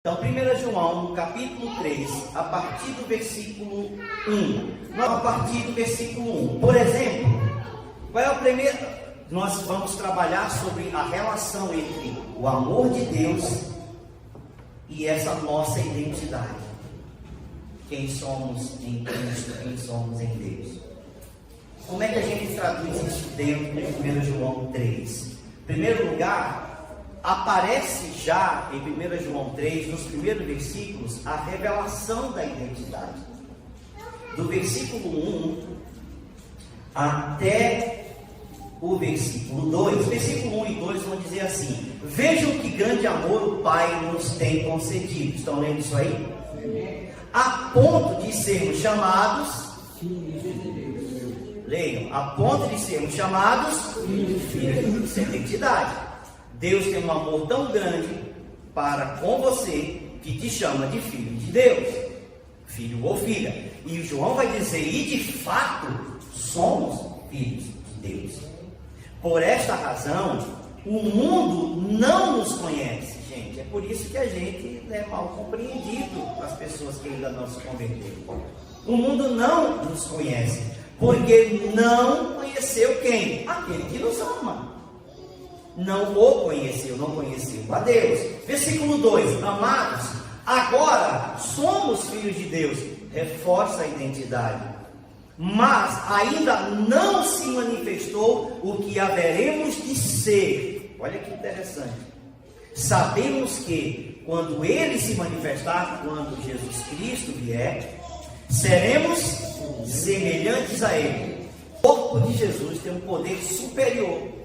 Então, 1 João, no capítulo 3, a partir do versículo 1. A partir do versículo 1. Por exemplo, qual é o primeiro? Nós vamos trabalhar sobre a relação entre o amor de Deus e essa nossa identidade. Quem somos em Cristo, quem somos em Deus. Como é que a gente traduz isso dentro de 1 João 3? Em primeiro lugar, aparece já em 1 João 3, nos primeiros versículos, a revelação da identidade. Do versículo 1 até o versículo 2. Versículo 1 e 2 vão dizer assim: vejam que grande amor o Pai nos tem concedido. Estão lendo isso aí? Sim. A ponto de sermos chamados filhos de Deus. Leiam, a ponto de sermos chamados filhos de identidade. Deus tem um amor tão grande para com você que te chama de filho de Deus, filho ou filha. E João vai dizer, e de fato somos filhos de Deus. Por esta razão, o mundo não nos conhece, gente. É por isso que a gente é mal compreendido, as pessoas que ainda não se converteram. O mundo não nos conhece, porque não conheceu quem? Aquele que nos ama. Não o conheceu, não conheceu a Deus. Versículo 2: amados, agora somos filhos de Deus. Reforça a identidade. Mas ainda não se manifestou o que haveremos de ser. Olha que interessante. Sabemos que quando Ele se manifestar, quando Jesus Cristo vier, seremos semelhantes a Ele. O corpo de Jesus tem um poder superior.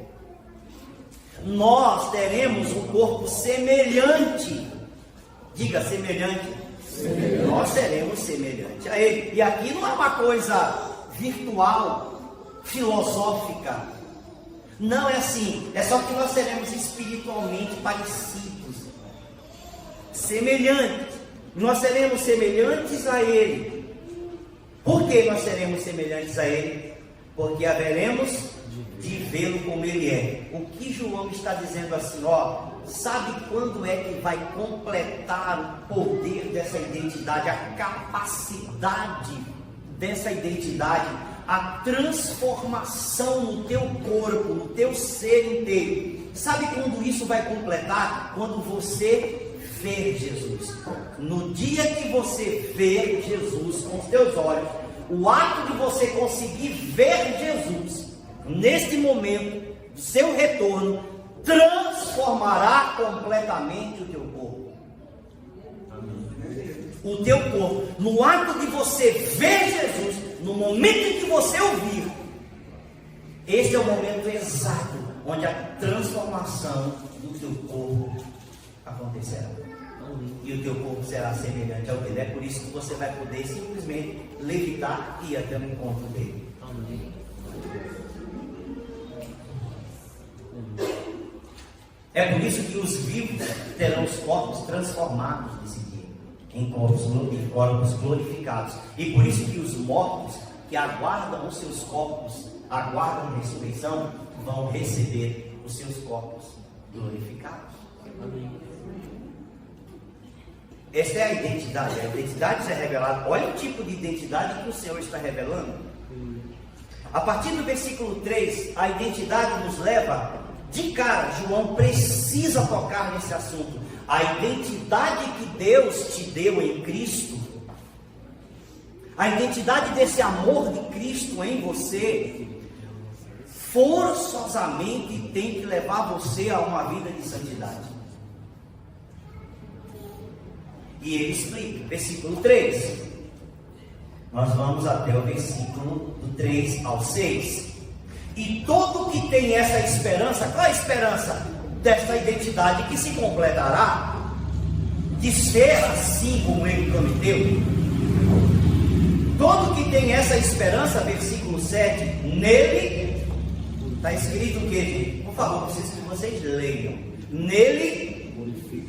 Nós teremos um corpo semelhante. Diga semelhante. Nós seremos semelhante a Ele. E aqui não é uma coisa virtual, filosófica. Não é assim. É só que nós seremos espiritualmente parecidos, semelhantes. Nós seremos semelhantes a Ele. Por que nós seremos semelhantes a Ele? Porque haveremos de vê-lo como Ele é. O que João está dizendo assim, sabe quando é que vai completar o poder dessa identidade, a capacidade dessa identidade, a transformação no teu corpo, no teu ser inteiro? Sabe quando isso vai completar? Quando você ver Jesus. No dia que você ver Jesus com os teus olhos, o ato de você conseguir ver Jesus, neste momento do seu retorno, transformará completamente o teu corpo. O teu corpo, no ato de você ver Jesus, no momento em que você ouvir, este é o momento exato onde a transformação do teu corpo acontecerá. E o teu corpo será semelhante ao dele. É por isso que você vai poder simplesmente levitar e ir até o encontro dele. É por isso que os vivos terão os corpos transformados nesse dia, em corpos glorificados. E por isso que os mortos que aguardam os seus corpos, aguardam a ressurreição, vão receber os seus corpos glorificados. Amém. Esta é a identidade. A identidade já é revelada. Olha o tipo de identidade que o Senhor está revelando. A partir do versículo 3, a identidade nos leva de cara. João precisa tocar nesse assunto. A identidade que Deus te deu em Cristo, a identidade desse amor de Cristo em você, forçosamente tem que levar você a uma vida de santidade. E ele explica, versículo 3. Nós vamos até o versículo do 3 ao 6. E todo que tem essa esperança, qual é a esperança? Desta identidade que se completará, de ser assim como Ele prometeu. Todo que tem essa esperança, versículo 7, nele, está escrito o que? Por favor, preciso que vocês leiam. Nele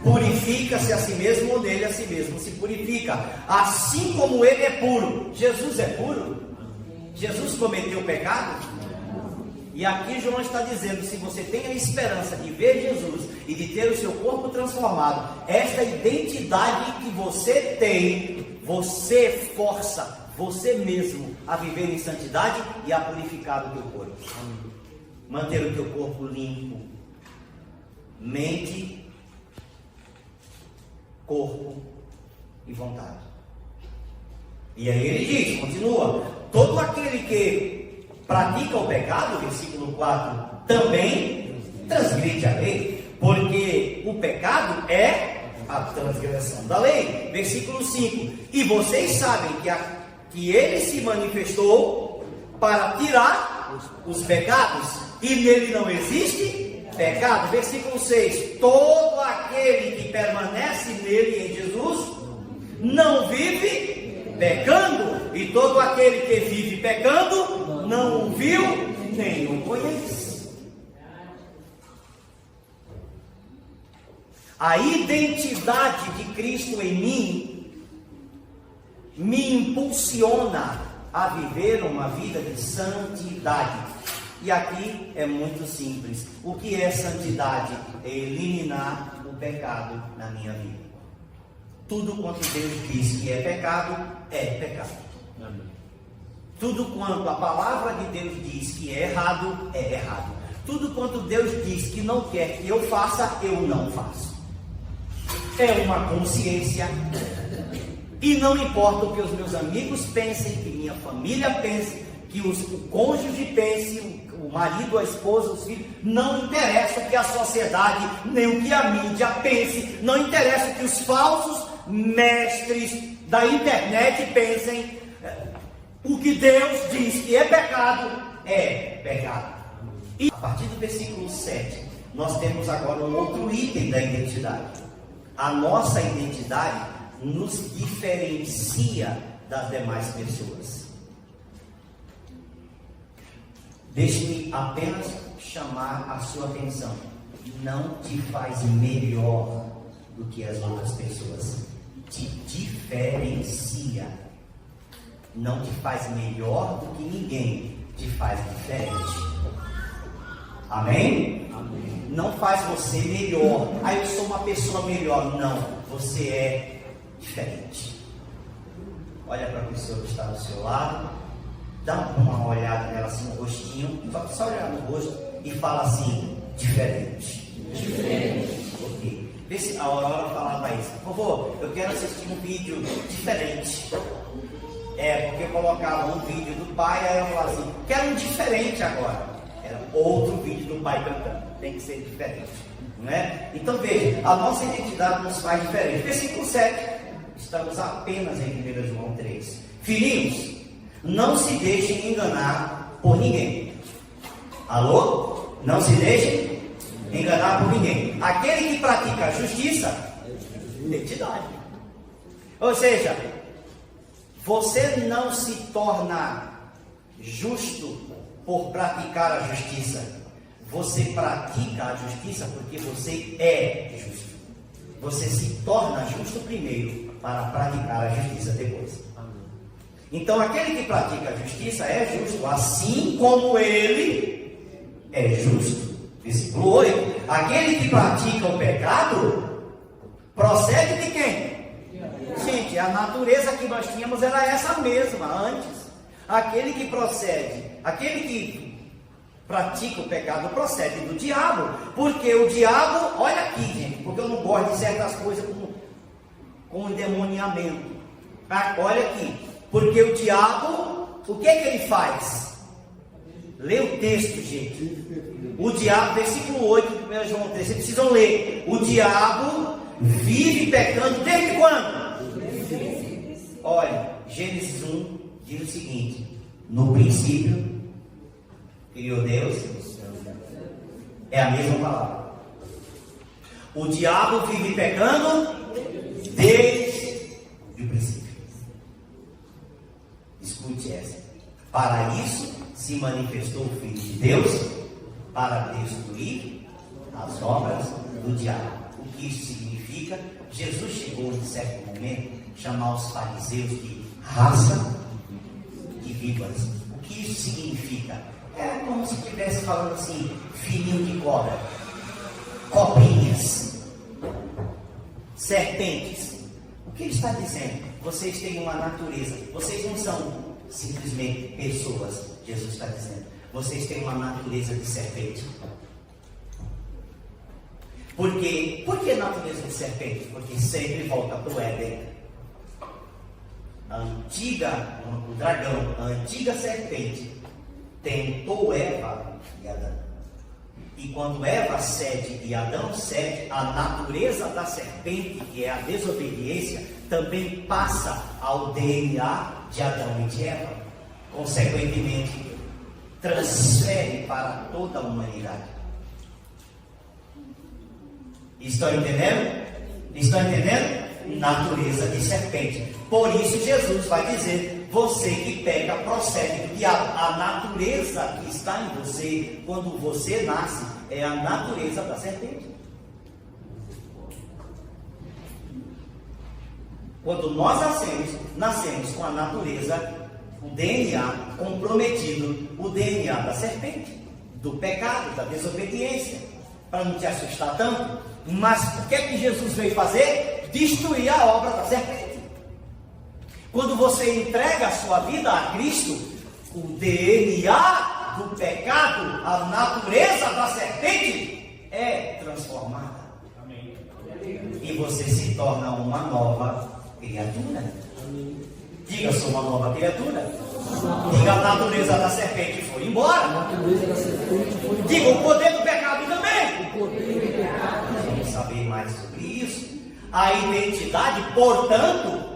purifica-se a si mesmo, ou nele a si mesmo se purifica, assim como Ele é puro. Jesus é puro? Jesus cometeu pecado? E aqui João está dizendo, se você tem a esperança de ver Jesus e de ter o seu corpo transformado. Esta identidade que você tem, você força você mesmo a viver em santidade e a purificar o teu corpo. Manter o teu corpo limpo. Mente, corpo e vontade. E aí ele diz, continua: todo aquele que pratica o pecado, versículo 4, também transgride a lei, porque o pecado é a transgressão da lei. Versículo 5: e vocês sabem que ele se manifestou para tirar os pecados, e nele não existe pecado. Versículo 6: todo aquele que permanece nele, em Jesus, não vive pecando, e todo aquele que vive pecando não o viu nem o conhece. A identidade de Cristo em mim me impulsiona a viver uma vida de santidade. E aqui é muito simples. O que é santidade? É eliminar o pecado na minha vida. Tudo quanto Deus diz que é pecado, é pecado. Amém. Tudo quanto a palavra de Deus diz que é errado, é errado. Tudo quanto Deus diz que não quer que eu faça, eu não faço. É uma consciência. E não importa o que os meus amigos pensem, que minha família pense, que o cônjuge pense, o marido, a esposa, os filhos. Não interessa o que a sociedade, nem o que a mídia pense. Não interessa o que os falsos mestres da internet pensem. O que Deus diz que é pecado, é pecado. E a partir do versículo 7, nós temos agora um outro item da identidade. A nossa identidade nos diferencia das demais pessoas. Deixe-me apenas chamar a sua atenção. Não te faz melhor do que as outras pessoas. Te diferencia. Não te faz melhor do que ninguém. Te faz diferente. Amém? Amém. Não faz você melhor. Ah, eu sou uma pessoa melhor. Não, você é diferente. Olha para a pessoa que está do seu lado, dá uma olhada nela assim no rostinho, só olhar no rosto e fala assim: diferente. Diferente. Ok. Vê se a Aurora falava isso. Por favor, eu quero assistir um vídeo diferente. Porque eu colocava um vídeo do pai, aí eu falava assim: quero um diferente agora. Era outro vídeo do pai cantando. Tem que ser diferente, não é? Então veja, a nossa identidade nos faz diferente. Versículo 7, estamos apenas em 1 João 3. Filhinhos, não se deixem enganar por ninguém. Alô? Não se deixem enganar por ninguém. Aquele que pratica a justiça, identidade. Ou seja, você não se torna justo por praticar a justiça. Você pratica a justiça porque você é justo. Você se torna justo primeiro para praticar a justiça depois. Então aquele que pratica a justiça é justo, assim como ele é justo. Versículo 8. Aquele que pratica o pecado procede de quem? Gente, a natureza que nós tínhamos era essa mesma antes. Aquele que pratica o pecado procede do diabo, porque o diabo, olha aqui, gente, porque eu não gosto de certas coisas com endemoniamento. Olha aqui, porque o diabo, o que ele faz? Lê o texto, gente. O diabo, versículo 8 de 1 João 3, vocês precisam ler. O diabo vive pecando desde quando? Olha, Gênesis 1 diz o seguinte: no princípio criou Deus, é a mesma palavra. O diabo vive pecando desde o princípio. Escute essa. Para isso se manifestou o Filho de Deus, para destruir as obras do diabo. O que isso significa? Jesus chegou em certo momento a chamar os fariseus de raça de víboras. O que isso significa? É como se estivesse falando assim: filhinho de cobra, cobrinhas, serpentes. O que ele está dizendo? Vocês têm uma natureza, vocês não são simplesmente pessoas. Jesus está dizendo, vocês têm uma natureza de serpente. Por que natureza de serpente? Porque sempre volta para o Éden. O dragão, a antiga serpente, tentou Eva e Adão. E quando Eva cede e Adão cede, a natureza da serpente, que é a desobediência, também passa ao DNA de Adão e de Eva. Consequentemente, transfere para toda a humanidade. Estão entendendo? Estão entendendo? Natureza de serpente. Por isso Jesus vai dizer, você que peca procede do diabo. A natureza que está em você, quando você nasce, é a natureza da serpente. Quando nós nascemos com a natureza, o DNA comprometido, o DNA da serpente, do pecado, da desobediência. Para não te assustar tanto, mas o que é que Jesus veio fazer? Destruir a obra da serpente. Quando você entrega a sua vida a Cristo, o DNA do pecado, a natureza da serpente é transformada. Amém. E você se torna uma nova criatura. Diga, sou uma nova criatura. Diga, a natureza da serpente foi embora. Diga, o poder do pecado também. Vamos saber mais sobre isso. A identidade, portanto,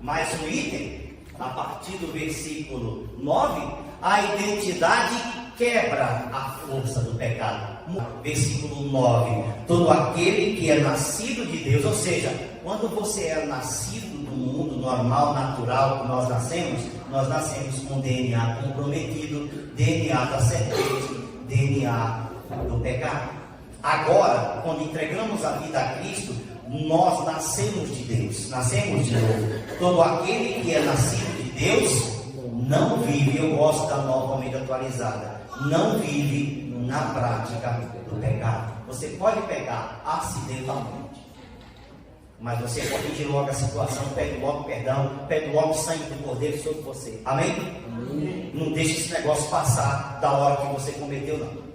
mais um item, a partir do versículo 9, a identidade quebra a força do pecado. Versículo 9, todo aquele que é nascido de Deus, ou seja, quando você é nascido do mundo normal, natural, que nós nascemos com DNA comprometido, DNA da serpente, DNA do pecado. Agora, quando entregamos a vida a Cristo, nós nascemos de Deus, nascemos de novo. Todo aquele que é nascido de Deus não vive, eu gosto da Nova Almeida atualizada, não vive na prática do pecado. Você pode pecar acidentalmente, mas você corrige logo a situação, pede logo perdão, pede logo o sangue do Cordeiro sobre você. Amém? Amém. Não deixe esse negócio passar da hora que você cometeu, não.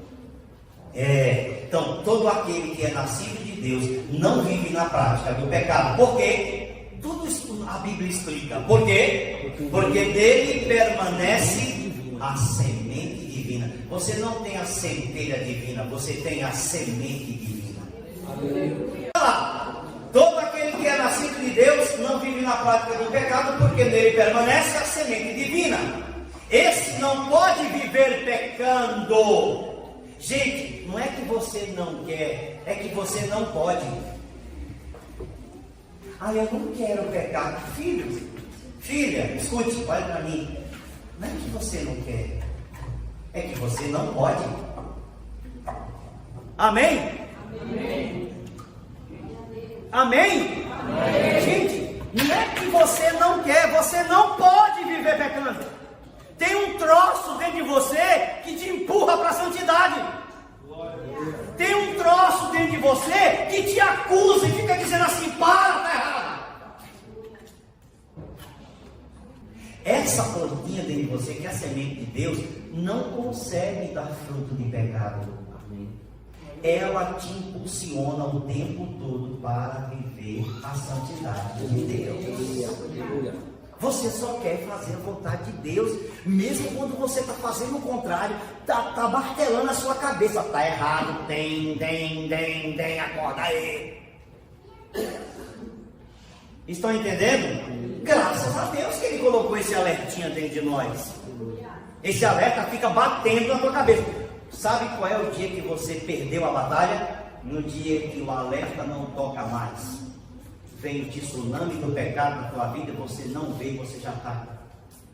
Então, todo aquele que é nascido de Deus não vive na prática do pecado. Por quê? Tudo isso a Bíblia explica. Por quê? Porque dele permanece a semente divina. Você não tem a centelha divina, você tem a semente divina. Olha lá. Todo aquele que é nascido de Deus não vive na prática do pecado, porque nele permanece a semente divina. Esse não pode viver pecando. Gente, não é que você não quer, é que você não pode. Eu não quero pecar. Filha, escute, olha para mim. Não é que você não quer, é que você não pode. Amém? Amém? Amém? Amém. Gente, não é que você não quer, você não pode viver pecando. Tem um troço dentro de você que te empurra para a santidade. Tem um troço dentro de você que te acusa e fica dizendo assim, está errado. Essa plantinha dentro de você, que é a semente de Deus, não consegue dar fruto de pecado. Ela te impulsiona o tempo todo para viver a santidade de Deus. Você só quer fazer a vontade de Deus, mesmo quando você está fazendo o contrário, está martelando a sua cabeça, está errado, tem, acorda aí. Estão entendendo? Graças a Deus que Ele colocou esse alertinha dentro de nós. Esse alerta fica batendo na tua cabeça. Sabe qual é o dia que você perdeu a batalha? No dia que o alerta não toca mais. Vem o tsunami do pecado na tua vida, você não vê, você já está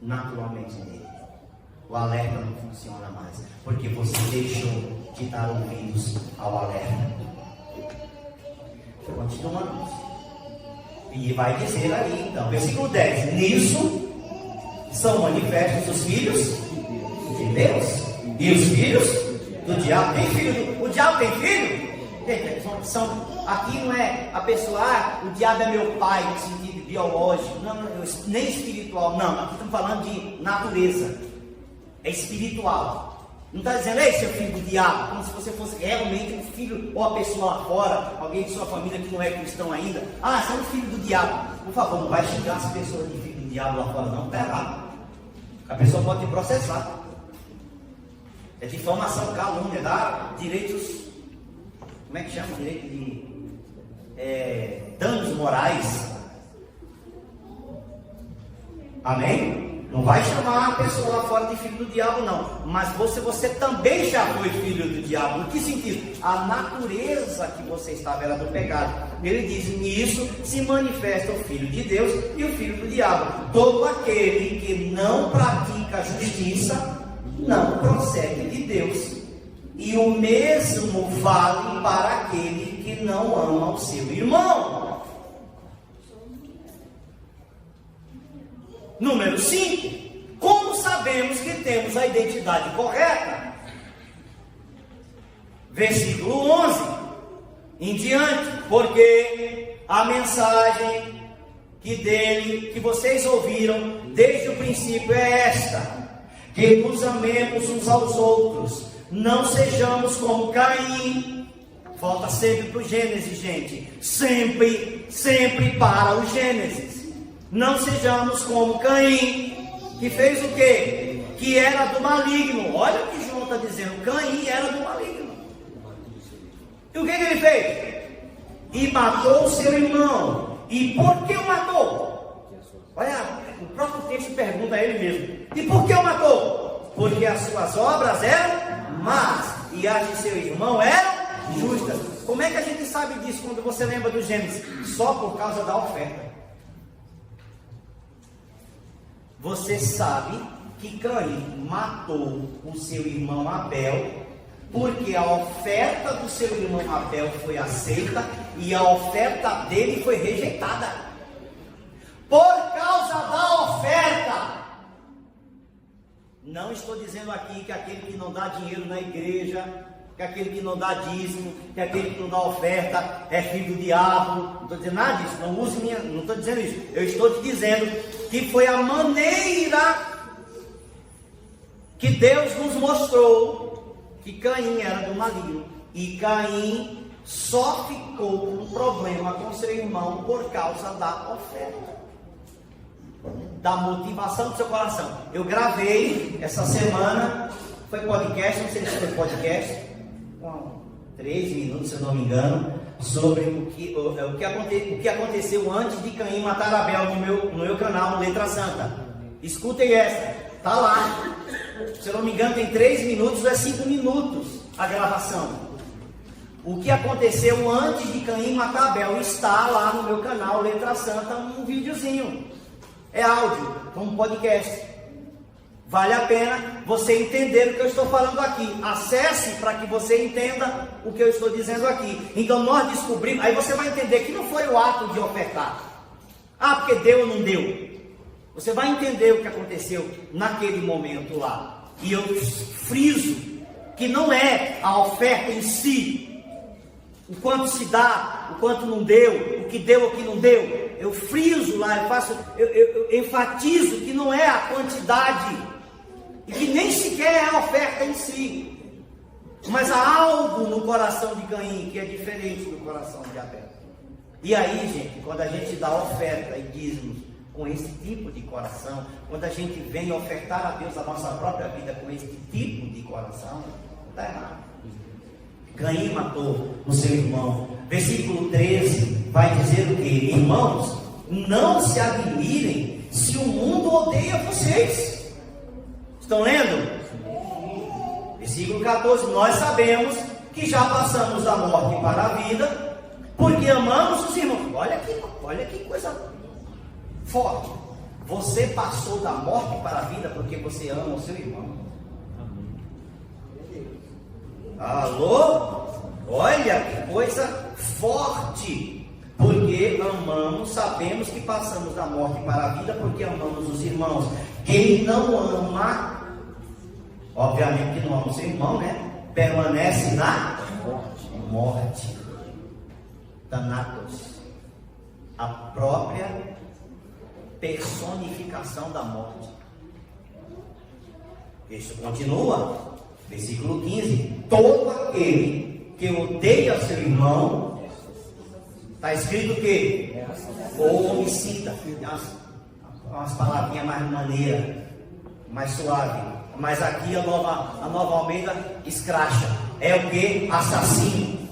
naturalmente nele. O alerta não funciona mais, porque você deixou de dar ouvidos ao alerta. Continuamos. E vai dizer aí, então, versículo 10: nisso são manifestos os filhos de Deus e os filhos do diabo. Tem filho? O diabo tem filho? Gente, aqui não é a pessoa, o diabo é meu pai, no sentido biológico, não, nem espiritual, não. Aqui estamos falando de natureza, é espiritual. Não está dizendo, ei, seu filho do diabo, como se você fosse realmente um filho, ou a pessoa lá fora, alguém de sua família que não é cristão ainda. Ah, você é um filho do diabo. Por favor, não vai xingar as pessoas de filho do diabo lá fora, não, está errado. A pessoa pode te processar. É difamação, calúnia, dá direitos, como é que chama? Direito de danos morais. Amém? Não vai chamar a pessoa lá fora de filho do diabo, não. Mas você também já foi filho do diabo. No que sentido? A natureza que você estava era do pecado. Ele diz, nisso se manifesta o Filho de Deus e o Filho do diabo. Todo aquele que não pratica a justiça, não procede de Deus. E o mesmo vale para aquele que não ama o seu irmão. Número 5. Como sabemos que temos a identidade correta? Versículo 11 em diante. Porque a mensagem que vocês ouviram desde o princípio é esta: que nos amemos uns aos outros, não sejamos como Caim. Volta sempre para o Gênesis, gente. Sempre para o Gênesis. Não sejamos como Caim, que fez o quê? Que era do maligno. Olha o que João está dizendo. Caim era do maligno. E o que ele fez? E matou o seu irmão. E por que o matou? Olha, o próprio texto pergunta a ele mesmo. E por que o matou? Porque as suas obras eram más e as de seu irmão eram justas. Como é que a gente sabe disso quando você lembra do Gênesis? Só por causa da oferta. Você sabe que Caim matou o seu irmão Abel, porque a oferta do seu irmão Abel foi aceita e a oferta dele foi rejeitada. Por causa da oferta. Não estou dizendo aqui que aquele que não dá dinheiro na igreja, que aquele que não dá dízimo, que aquele que não dá oferta é filho do diabo. Não estou dizendo nada disso, não estou dizendo isso. Eu estou te dizendo que foi a maneira que Deus nos mostrou que Caim era do maligno. E Caim só ficou com um problema com seu irmão por causa da oferta, da motivação do seu coração. Eu gravei essa semana, foi podcast, não sei se foi podcast, 3 minutos, se eu não me engano, sobre o que aconteceu antes de Caim matar Abel no meu canal, no Letra Santa. Escutem essa, está lá. Se eu não me engano, tem 3 minutos ou é 5 minutos a gravação. O que aconteceu antes de Caim matar Abel está lá no meu canal, Letra Santa, um videozinho. É áudio, um podcast. Vale a pena você entender o que eu estou falando aqui. Acesse para que você entenda o que eu estou dizendo aqui. Então nós descobrimos, aí você vai entender que não foi o ato de ofertar. Ah, porque deu ou não deu. Você vai entender o que aconteceu naquele momento lá. E eu friso que não é a oferta em si, o quanto se dá, o quanto não deu, o que deu ou o que não deu. Eu friso lá, eu enfatizo que não é a quantidade, e que nem sequer é a oferta em si, mas há algo no coração de Caim que é diferente do coração de Abel. E aí, gente, quando a gente dá oferta e dízimos com esse tipo de coração, quando a gente vem ofertar a Deus a nossa própria vida com esse tipo de coração, está errado. Caim matou o seu irmão. Versículo 13 vai dizer o quê? Irmãos, não se admirem se o mundo odeia vocês. Estão lendo? Versículo 14. Nós sabemos que já passamos da morte para a vida, porque amamos os irmãos. Olha que coisa forte. Você passou da morte para a vida porque você ama o seu irmão. Alô? Olha que coisa forte. Porque amamos, sabemos que passamos da morte para a vida, porque amamos os irmãos. Quem não ama, obviamente que não ama o seu irmão, né? Permanece na morte. Thanatos, a própria personificação da morte. Isso continua, versículo 15: todo aquele que odeia seu irmão, está escrito que ou homicida, umas palavrinhas mais maneiras, mais suave, mas aqui a nova Almeida escracha, é o que? Assassino.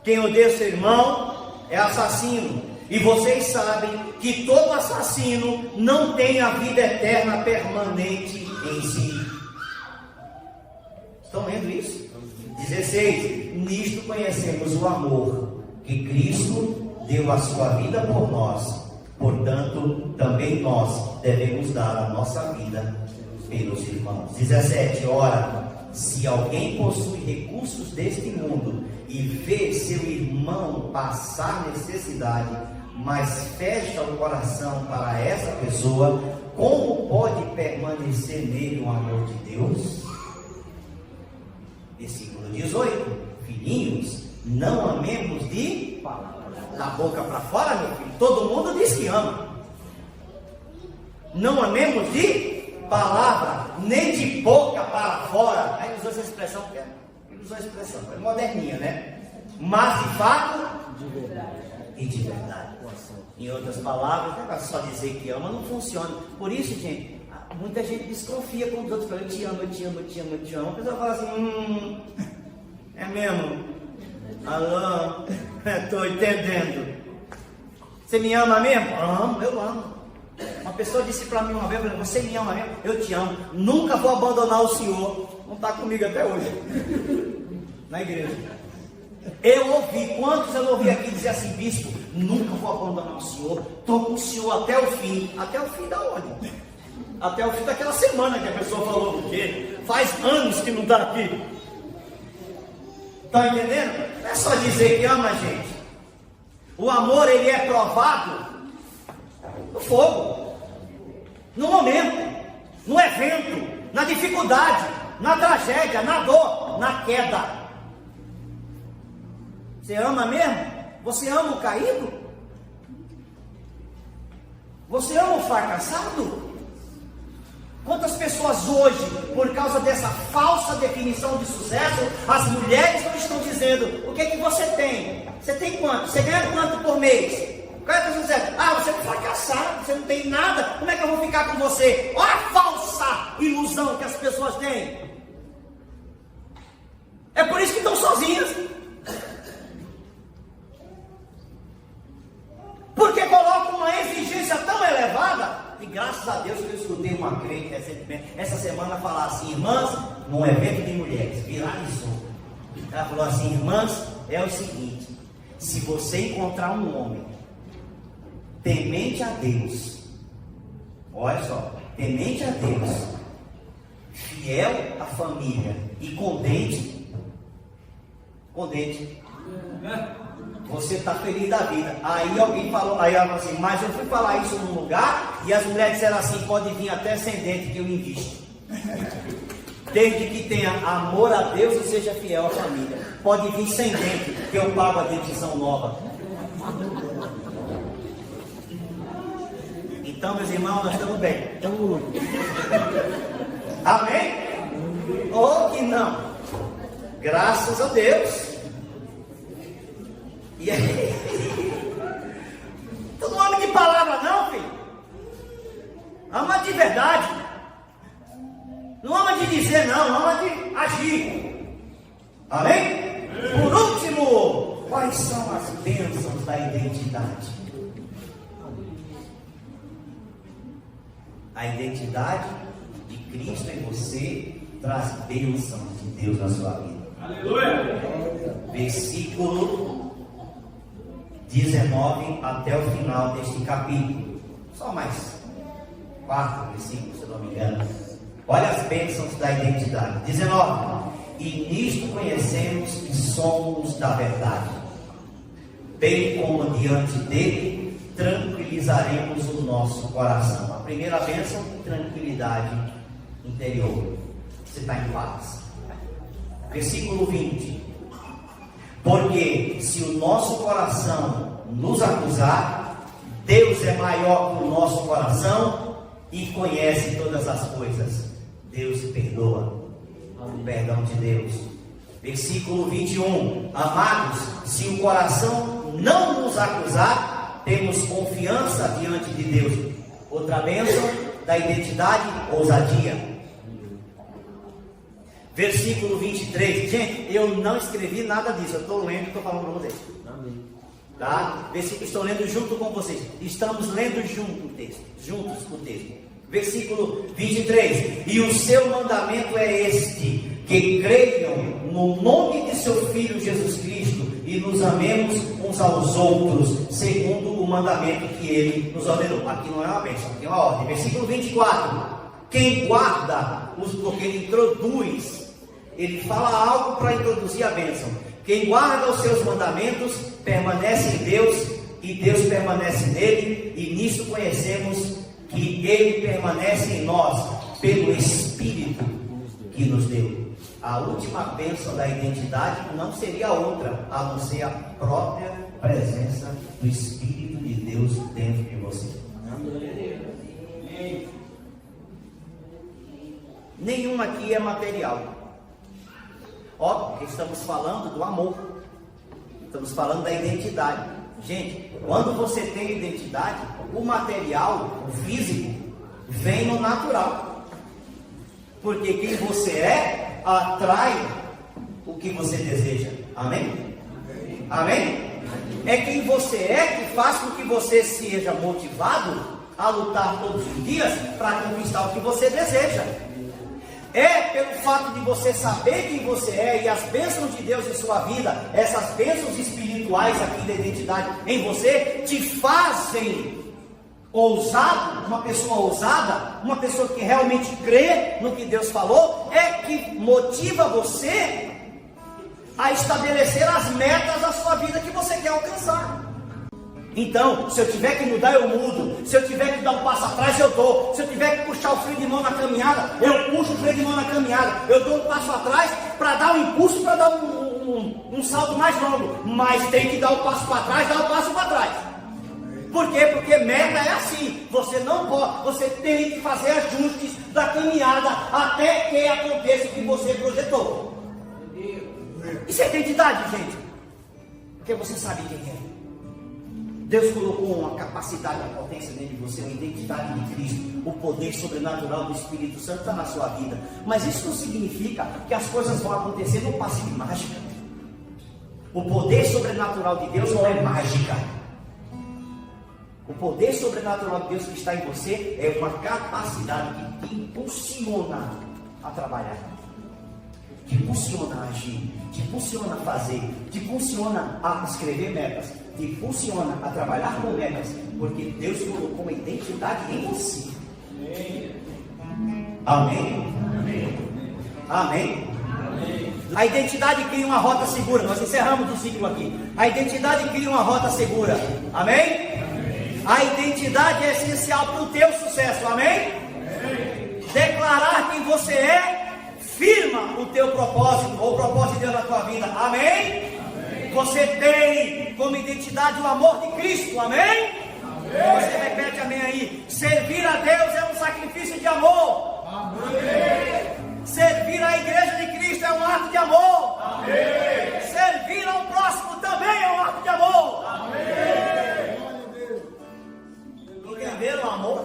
Quem odeia seu irmão é assassino. E vocês sabem que todo assassino não tem a vida eterna permanente em si. Estão lendo isso? 16. Nisto conhecemos o amor que Cristo deu a sua vida por nós. Portanto, também nós devemos dar a nossa vida pelos irmãos. 17. Ora, se alguém possui recursos deste mundo e vê seu irmão passar necessidade, mas fecha o coração para essa pessoa, como pode permanecer nele o amor de Deus? Versículo 18. Filhinhos, não amemos da boca para fora, meu filho. Todo mundo diz que ama. Não amemos de palavra, nem de boca para fora. Aí usou essa expressão, é moderninha, né? Mas de fato, de verdade. E de verdade. Em outras palavras, não é só dizer que ama, não funciona. Por isso, gente, muita gente desconfia quando os outros falam: eu te amo, eu te amo, eu te amo, eu te amo. A pessoa fala assim: é mesmo? Alô, estou entendendo. Você me ama mesmo? Amo, eu amo. Uma pessoa disse para mim uma vez: você me ama mesmo? Eu te amo. Nunca vou abandonar o Senhor. Não está comigo até hoje na igreja. Eu ouvi, quantos eu ouvi aqui dizer assim: bispo, nunca vou abandonar o Senhor, estou com o Senhor até o fim. Até o fim da onde? Até o fim daquela semana que a pessoa falou, porque faz anos que não está aqui. Está entendendo? Não é só dizer que ama, gente. O amor, ele é provado no fogo, no momento, no evento, na dificuldade, na tragédia, na dor, na queda. Você ama mesmo? Você ama o caído? Você ama o fracassado? Quantas pessoas hoje, por causa dessa falsa definição de sucesso, as mulheres não estão dizendo: o que é que você tem? Você tem quanto? Você ganha quanto por mês? Qual é a pessoa dizendo: ah, você é um fracassado, você não tem nada, como é que eu vou ficar com você? Olha a falsa ilusão que as pessoas têm. É por isso que estão sozinhas. Porque colocam uma exigência tão elevada. E graças a Deus que eu escutei uma crente recentemente, essa semana, falar assim: irmãs, num evento de mulheres, viralizou. Ela falou assim: irmãs, é o seguinte, se você encontrar um homem temente a Deus, olha só, temente a Deus, fiel à família e com dente, você está feliz da vida. Aí alguém falou, aí ela falou assim: mas eu fui falar isso num lugar e as mulheres disseram assim: pode vir até sem dente que eu invisto, desde que tenha amor a Deus e seja fiel à família. Pode vir sem dente que eu pago a dentição nova. Então, meus irmãos, nós estamos bem. Amém? Ou que não? Graças a Deus. E aí? Tu não ama de palavra não, filho. Ama de verdade. Não ama de dizer não, ama de agir. Amém? Por último, quais são as bênçãos da identidade? A identidade de Cristo em você traz bênçãos de Deus na sua vida. Aleluia! Versículo 19 até o final deste capítulo. Só mais 4 versículos, se eu não me engano. Olha as bênçãos da identidade. 19. E nisto conhecemos que somos da verdade, bem como diante dele tranquilizaremos o nosso coração. A primeira bênção, tranquilidade interior. Você está em paz. Versículo 20. Porque se o nosso coração nos acusar, Deus é maior que o nosso coração e conhece todas as coisas. Deus perdoa. O perdão de Deus. Versículo 21. Amados, se o coração não nos acusar, temos confiança diante de Deus. Outra bênção da identidade, ousadia. Versículo 23. Gente, eu não escrevi nada disso. Eu estou lendo e estou falando para vocês. Amém. Tá? Versículo, estou lendo junto com vocês. Estamos lendo juntos o texto. Versículo 23. E o seu mandamento é este: que creiam no nome de seu Filho Jesus Cristo e nos amemos uns aos outros, segundo o mandamento que ele nos ordenou. Aqui não é uma bênção, aqui é uma ordem. Versículo 24. Quem guarda, porque ele introduz, ele fala algo para introduzir a bênção. Quem guarda os seus mandamentos permanece em Deus e Deus permanece nele, e nisso conhecemos que ele permanece em nós pelo Espírito que nos deu. A última bênção da identidade não seria outra a não ser a própria presença do Espírito de Deus dentro de você. Nenhum aqui é material. Ó, porque estamos falando do amor. Estamos falando da identidade. Gente, quando você tem identidade, o material, o físico, vem no natural. Porque quem você é, atrai o que você deseja. Amém? Amém? É quem você é que faz com que você seja motivado a lutar todos os dias para conquistar o que você deseja. É pelo fato de você saber quem você é e as bênçãos de Deus em sua vida, essas bênçãos espirituais aqui da identidade em você, te fazem ousado, uma pessoa ousada, uma pessoa que realmente crê no que Deus falou, é que motiva você a estabelecer as metas da sua vida que você quer alcançar. Então, se eu tiver que mudar, eu mudo. Se eu tiver que dar um passo atrás, eu dou. Se eu tiver que puxar o freio de mão na caminhada, eu puxo o freio de mão na caminhada. Eu dou um passo atrás para dar um impulso, para dar um salto mais longo. Mas tem que dar um passo para trás, dar um passo para trás. Por quê? Porque meta é assim. Você não pode, você tem que fazer ajustes da caminhada até que aconteça o que você projetou. Isso é identidade, gente. Porque você sabe quem é. Deus colocou uma capacidade, uma potência dentro de você, uma identidade de Cristo, o poder sobrenatural do Espírito Santo está na sua vida. Mas isso não significa que as coisas vão acontecer no passe de mágica. O poder sobrenatural de Deus não é mágica. O poder sobrenatural de Deus que está em você é uma capacidade que te impulsiona a trabalhar, te impulsiona a agir, te impulsiona a fazer, te impulsiona a escrever metas, te impulsiona a trabalhar com metas, porque Deus colocou uma identidade em você. Amém? Amém? Amém? Amém. A identidade cria uma rota segura. Nós encerramos o ciclo aqui. A identidade cria uma rota segura. Amém? Amém. A identidade é essencial para o teu sucesso. Amém? Amém. Declarar quem você é firma o teu propósito, ou o propósito de Deus na tua vida. Amém? Amém. Você tem como identidade o amor de Cristo. Amém? Amém. Você repete amém aí. Servir a Deus é um sacrifício de amor. Amém. Servir a igreja de Cristo é um ato de amor. Amém. Servir ao próximo também é um ato de amor. Amém. Entenderam o amor?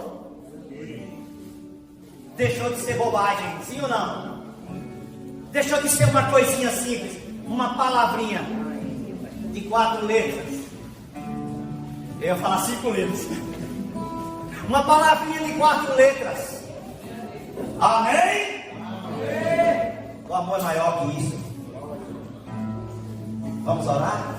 Deixou de ser bobagem, sim ou não? Deixou de ser uma coisinha simples, uma palavrinha de 4 letras. Eu ia falar 5 letras. Uma palavrinha de 4 letras. Amém? Amém. O amor é maior que isso. Vamos orar?